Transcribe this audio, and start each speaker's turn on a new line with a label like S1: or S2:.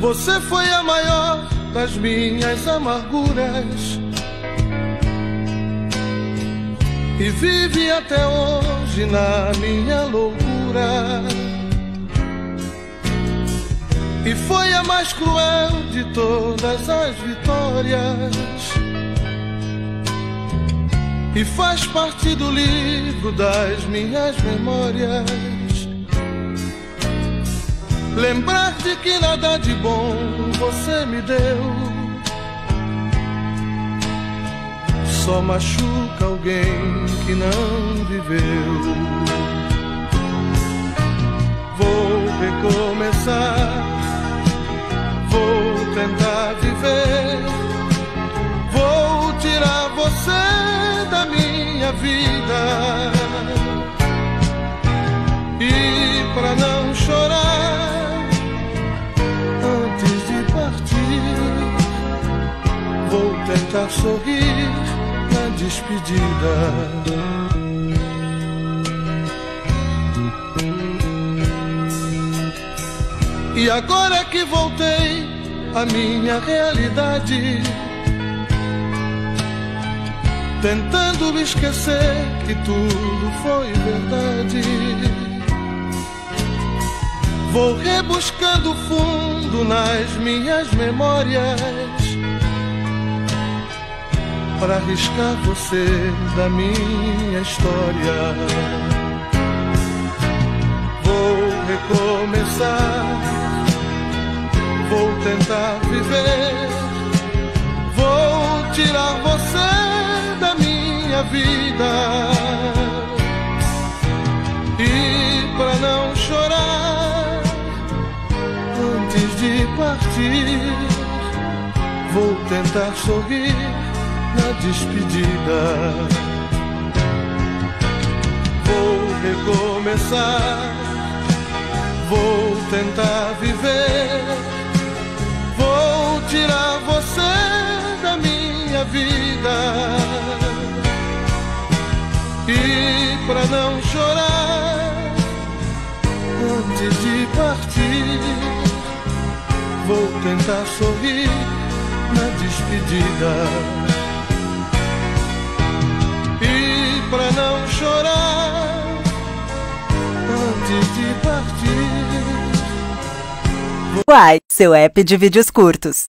S1: Você foi a maior das minhas amarguras e vive até hoje na minha loucura. E foi a mais cruel de todas as vitórias e faz parte do livro das minhas memórias. Lembrar de que nada de bom você me deu só machuca alguém que não viveu. Vou recomeçar, vou tentar viver, vou tirar você da minha vida. E pra não chorar antes de partir, vou tentar sorrir na despedida. E agora que voltei à minha realidade, tentando esquecer que tudo foi verdade, vou rebuscando fundo nas minhas memórias para arriscar você da minha história. Vou recomeçar, vou tentar viver, vou tirar você da minha vida. E pra não chorar antes de partir, vou tentar sorrir na despedida. Vou recomeçar, vou tentar viver, vou tirar você da minha vida. E pra não chorar antes de partir, vou tentar sorrir na despedida. E pra não chorar antes de partir.
S2: Uai, seu app de vídeos curtos.